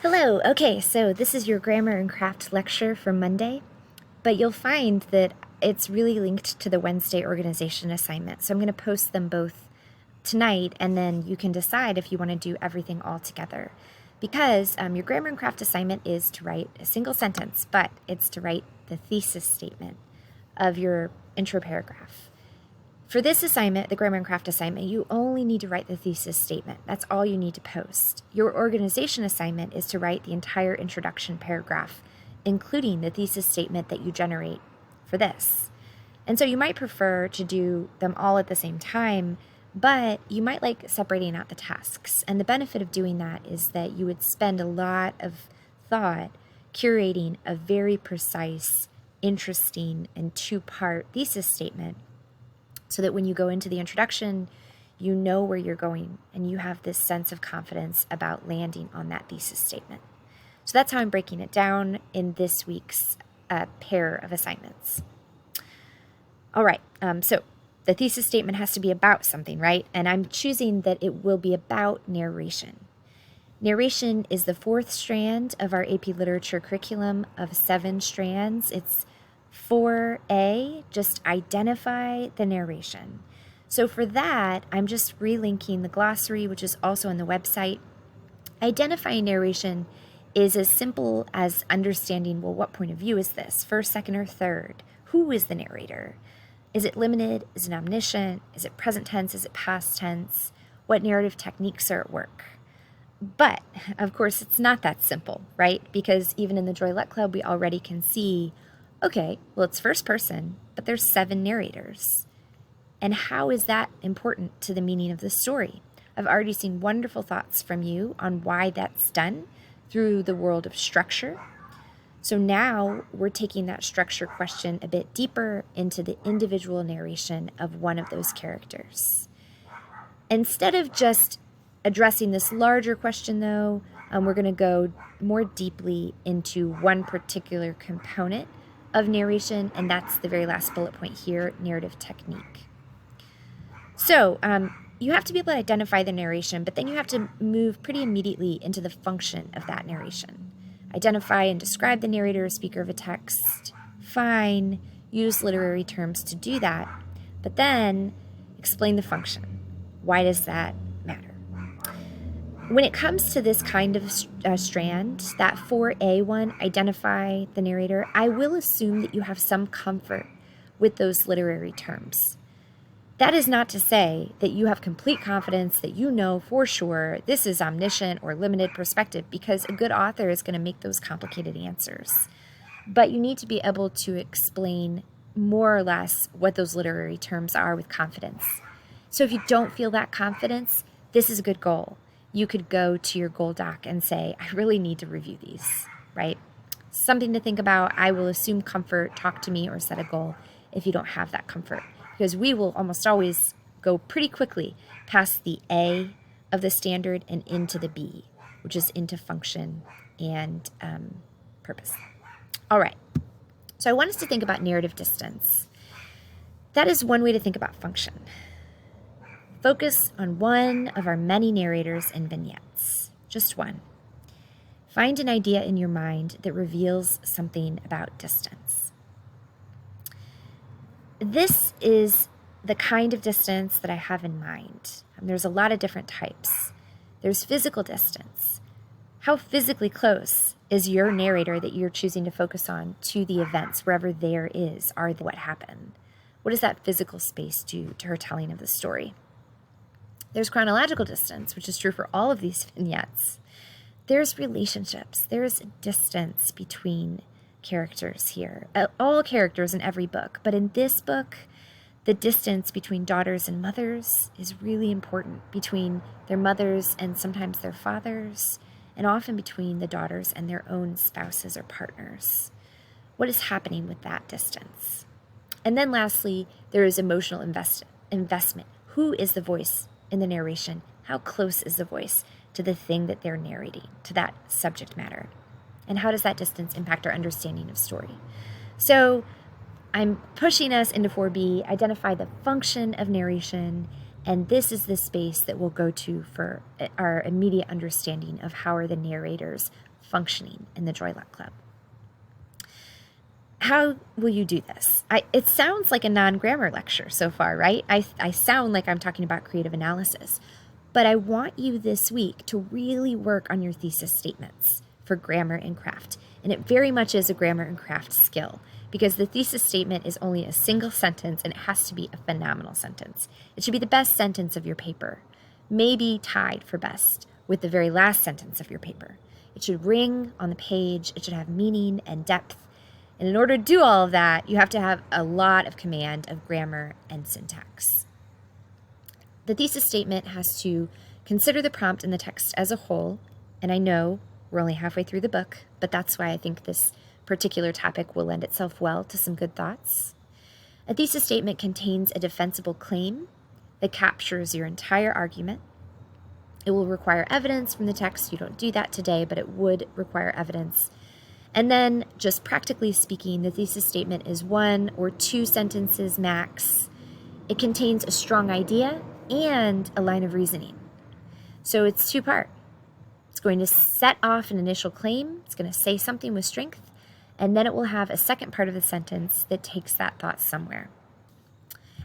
Hello. Okay, so this is your grammar and craft lecture for Monday, but you'll find that it's really linked to the Wednesday organization assignment. So I'm going to post them both tonight, and then you can decide if you want to do everything all together. Because your grammar and craft assignment is to write a single sentence, but it's to write the thesis statement of your intro paragraph. For this assignment, the grammar and craft assignment, you only need to write the thesis statement. That's all you need to post. Your organization assignment is to write the entire introduction paragraph, including the thesis statement that you generate for this. And so you might prefer to do them all at the same time, but you might like separating out the tasks. And the benefit of doing that is that you would spend a lot of thought curating a very precise, interesting, and two-part thesis statement, so that when you go into the introduction, you know where you're going and you have this sense of confidence about landing on that thesis statement. So that's how I'm breaking it down in this week's pair of assignments. All right, so the thesis statement has to be about something, right? And I'm choosing that it will be about narration. Narration is the fourth strand of our AP Literature curriculum of 7 strands. It's 4A, just identify the narration. So for that, I'm just relinking the glossary, which is also on the website. Identifying narration is as simple as understanding, well, what point of view is this? First, second, or third? Who is the narrator? Is it limited? Is it omniscient? Is it present tense? Is it past tense? What narrative techniques are at work? But, of course, it's not that simple, right? Because even in the Joy Luck Club, we already can see, okay, well, it's first person, but there's 7 narrators. And how is that important to the meaning of the story? I've already seen wonderful thoughts from you on why that's done through the world of structure. So now we're taking that structure question a bit deeper into the individual narration of one of those characters. Instead of just addressing this larger question, though, we're going to go more deeply into one particular component of narration, and that's the very last bullet point here, narrative technique. So you have to be able to identify the narration, but then you have to move pretty immediately into the function of that narration. Identify and describe the narrator or speaker of a text. Fine, use literary terms to do that, but then explain the function. Why does that matter? When it comes to this kind of strand, that 4A one, identify the narrator, I will assume that you have some comfort with those literary terms. That is not to say that you have complete confidence that you know for sure this is omniscient or limited perspective, because a good author is going to make those complicated answers. But you need to be able to explain more or less what those literary terms are with confidence. So if you don't feel that confidence, this is a good goal. You could go to your goal doc and say, I really need to review these, right? Something to think about. I will assume comfort, talk to me, or set a goal if you don't have that comfort. Because we will almost always go pretty quickly past the A of the standard and into the B, which is into function and purpose. All right. So I want us to think about narrative distance. That is one way to think about function. Focus on one of our many narrators and vignettes, just one. Find an idea in your mind that reveals something about distance. This is the kind of distance that I have in mind. There's a lot of different types. There's physical distance. How physically close is your narrator that you're choosing to focus on to the events, wherever there is, are what happened? What does that physical space do to her telling of the story? There's chronological distance, which is true for all of these vignettes. There's relationships. There's distance between characters here. All characters in every book. But in this book, the distance between daughters and mothers is really important, between their mothers and sometimes their fathers, and often between the daughters and their own spouses or partners. What is happening with that distance? And then lastly, there is emotional investment. Who is the voice in the narration? How close is the voice to the thing that they're narrating, to that subject matter? And how does that distance impact our understanding of story? So I'm pushing us into 4B, identify the function of narration, And this is the space that we'll go to for our immediate understanding of how are the narrators functioning in the Joy Luck Club. How will you do this? It sounds like a non-grammar lecture so far, right? I sound like I'm talking about creative analysis, but I want you this week to really work on your thesis statements for grammar and craft. And it very much is a grammar and craft skill because the thesis statement is only a single sentence and it has to be a phenomenal sentence. It should be the best sentence of your paper, maybe tied for best with the very last sentence of your paper. It should ring on the page. It should have meaning and depth. And in order to do all of that, you have to have a lot of command of grammar and syntax. The thesis statement has to consider the prompt and the text as a whole. And I know we're only halfway through the book, but that's why I think this particular topic will lend itself well to some good thoughts. A thesis statement contains a defensible claim that captures your entire argument. It will require evidence from the text. You don't do that today, but it would require evidence. And then, just practically speaking, the thesis statement is 1 or 2 sentences max. It contains a strong idea and a line of reasoning. So it's 2-part. It's going to set off an initial claim. It's going to say something with strength. And then it will have a second part of the sentence that takes that thought somewhere.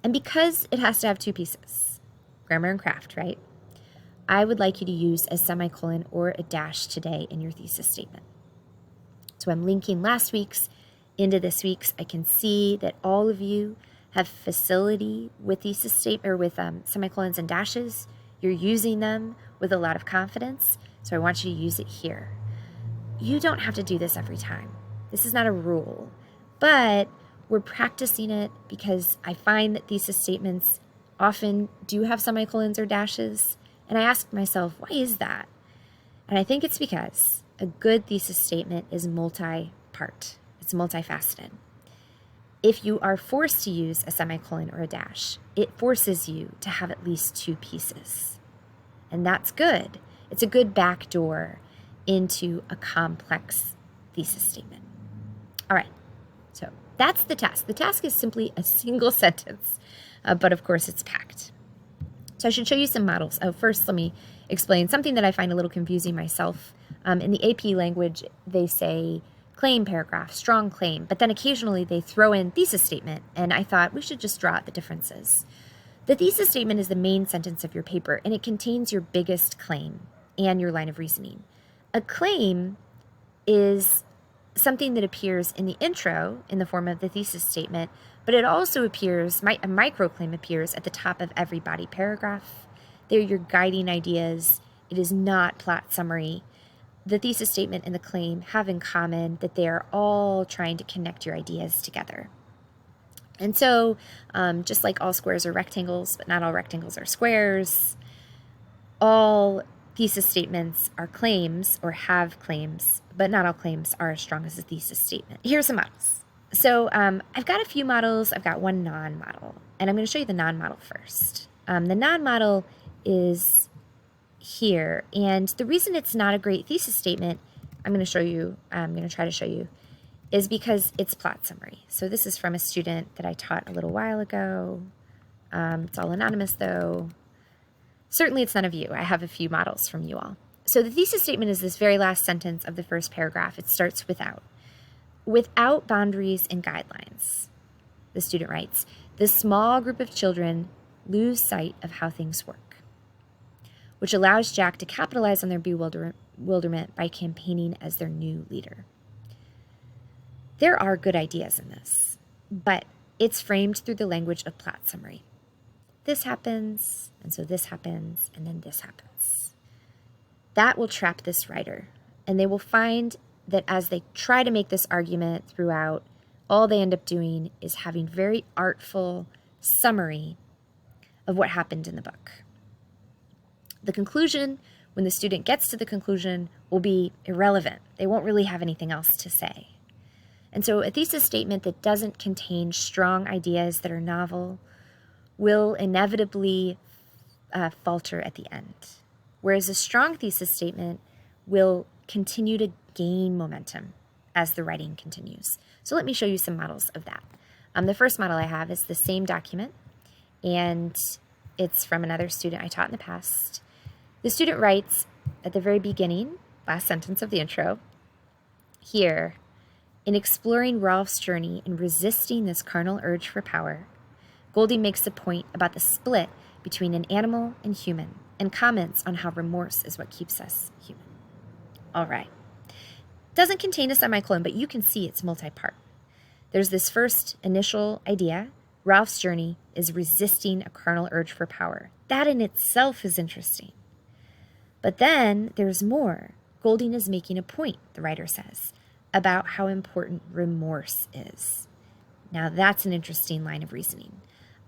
And because it has to have 2 pieces, grammar and craft, right? I would like you to use a semicolon or a dash today in your thesis statement. So I'm linking last week's into this week's. I can see that all of you have facility with thesis statement or with semicolons and dashes. You're using them with a lot of confidence. So I want you to use it here. You don't have to do this every time. This is not a rule, but we're practicing it because I find that thesis statements often do have semicolons or dashes. And I ask myself, why is that? And I think it's because a good thesis statement is multi-part. It's multifaceted. If you are forced to use a semicolon or a dash, it forces you to have at least 2 pieces. And that's good. It's a good backdoor into a complex thesis statement. All right, so that's the task. The task is simply a single sentence, but of course it's packed. So I should show you some models. First, let me explain something that I find a little confusing myself. In the AP language, they say claim paragraph, strong claim, but then occasionally they throw in thesis statement, and I thought we should just draw out the differences. The thesis statement is the main sentence of your paper, and it contains your biggest claim and your line of reasoning. A claim is something that appears in the intro in the form of the thesis statement, but it also appears, a microclaim appears at the top of every body paragraph. They're your guiding ideas. It is not plot summary. The thesis statement and the claim have in common that they are all trying to connect your ideas together. And so, just like all squares are rectangles, but not all rectangles are squares, all thesis statements are claims or have claims, but not all claims are as strong as a thesis statement. Here's some models. So I've got a few models. I've got one non-model, and I'm going to show you the non-model first. The non-model is here, and the reason it's not a great thesis statement, I'm going to try to show you, is because it's plot summary. So this is from a student that I taught a little while ago. It's all anonymous, though. Certainly it's none of you. I have a few models from you all. So the thesis statement is this very last sentence of the first paragraph. It starts without. Without boundaries and guidelines, the student writes, the small group of children lose sight of how things work, which allows Jack to capitalize on their bewilderment by campaigning as their new leader. There are good ideas in this, but it's framed through the language of plot summary. This happens, and so this happens, and then this happens. That will trap this writer, and they will find that as they try to make this argument throughout, all they end up doing is having very artful summary of what happened in the book. The conclusion, when the student gets to the conclusion, will be irrelevant. They won't really have anything else to say. And so a thesis statement that doesn't contain strong ideas that are novel will inevitably falter at the end, whereas a strong thesis statement will continue to gain momentum as the writing continues. So let me show you some models of that. The first model I have is the same document, and It's from another student I taught in the past. The student writes at the very beginning, last sentence of the intro, here, in exploring Ralph's journey in resisting this carnal urge for power, Goldie makes a point about the split between an animal and human and comments on how remorse is what keeps us human. All right. Doesn't contain a semicolon, but you can see it's multi-part. There's this first initial idea. Ralph's journey is resisting a carnal urge for power. That in itself is interesting. But then there's more. Golding is making a point, the writer says, about how important remorse is. Now that's an interesting line of reasoning.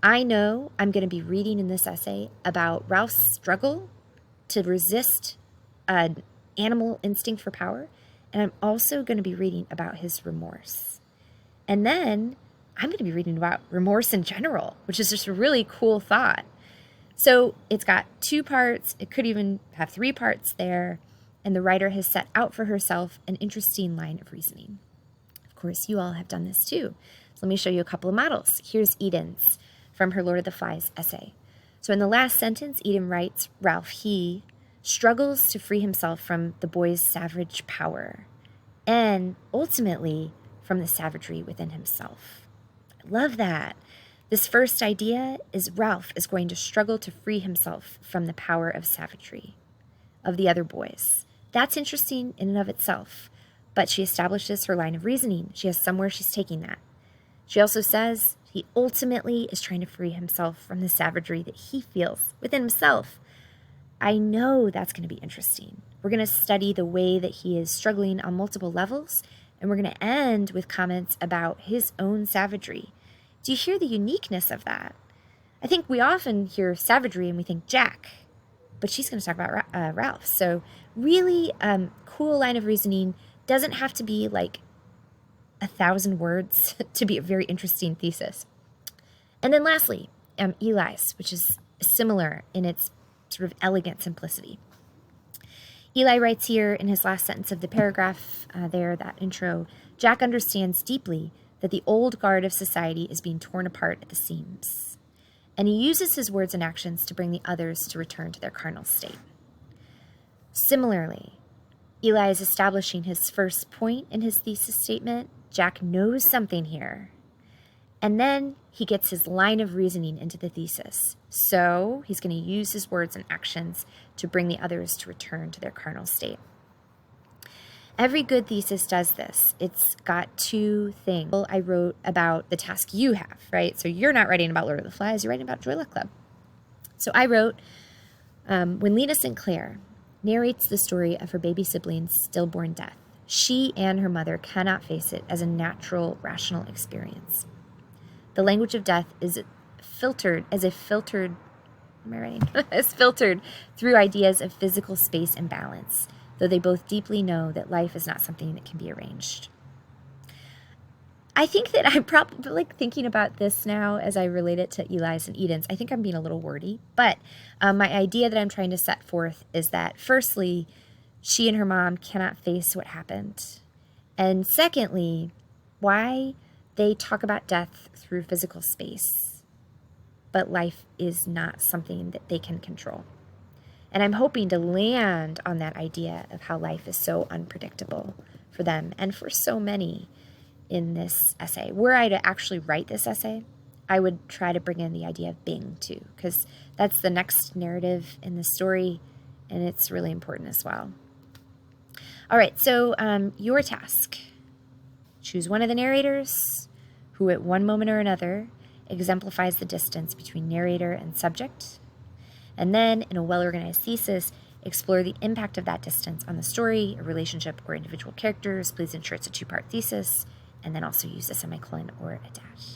I know I'm going to be reading in this essay about Ralph's struggle to resist an animal instinct for power, and I'm also going to be reading about his remorse. And then I'm going to be reading about remorse in general, which is just a really cool thought. So it's got 2 parts. It could even have 3 parts there. And the writer has set out for herself an interesting line of reasoning. Of course, you all have done this too. So let me show you a couple of models. Here's Eden's from her Lord of the Flies essay. So in the last sentence, Eden writes, Ralph, he struggles to free himself from the boy's savage power and ultimately from the savagery within himself. I love that. This first idea is Ralph is going to struggle to free himself from the power of savagery of the other boys. That's interesting in and of itself, but she establishes her line of reasoning. She has somewhere she's taking that. She also says he ultimately is trying to free himself from the savagery that he feels within himself. I know that's going to be interesting. We're going to study the way that he is struggling on multiple levels, and we're going to end with comments about his own savagery. Do you hear the uniqueness of that? I think we often hear savagery and we think Jack, but she's going to talk about Ralph. So really cool line of reasoning. Doesn't have to be like 1,000 words to be a very interesting thesis. And then lastly, Eli's, which is similar in its sort of elegant simplicity. Eli writes here in his last sentence of the paragraph that intro, Jack understands deeply that the old guard of society is being torn apart at the seams. And he uses his words and actions to bring the others to return to their carnal state. Similarly, Eli is establishing his first point in his thesis statement. Jack knows something here. And then he gets his line of reasoning into the thesis. So he's going to use his words and actions to bring the others to return to their carnal state. Every good thesis does this. It's got 2 things. I wrote about the task you have, right? So you're not writing about Lord of the Flies, you're writing about Joy Luck Club. So I wrote, when Lena Sinclair narrates the story of her baby sibling's stillborn death, she and her mother cannot face it as a natural, rational experience. The language of death is filtered through ideas of physical space and balance, though they both deeply know that life is not something that can be arranged. I think that I'm probably thinking about this now as I relate it to Eli's and Eden's. I think I'm being a little wordy, but my idea that I'm trying to set forth is that firstly, she and her mom cannot face what happened. And secondly, why they talk about death through physical space, but life is not something that they can control. And I'm hoping to land on that idea of how life is so unpredictable for them and for so many in this essay. Were I to actually write this essay, I would try to bring in the idea of Bing too, because that's the next narrative in the story, and it's really important as well. All right, so your task. Choose one of the narrators who at one moment or another exemplifies the distance between narrator and subject. And then, in a well-organized thesis, explore the impact of that distance on the story, a relationship, or individual characters. Please ensure it's a 2-part thesis, and then also use a semicolon or a dash.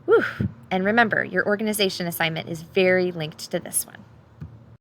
Whew. And remember, your organization assignment is very linked to this one.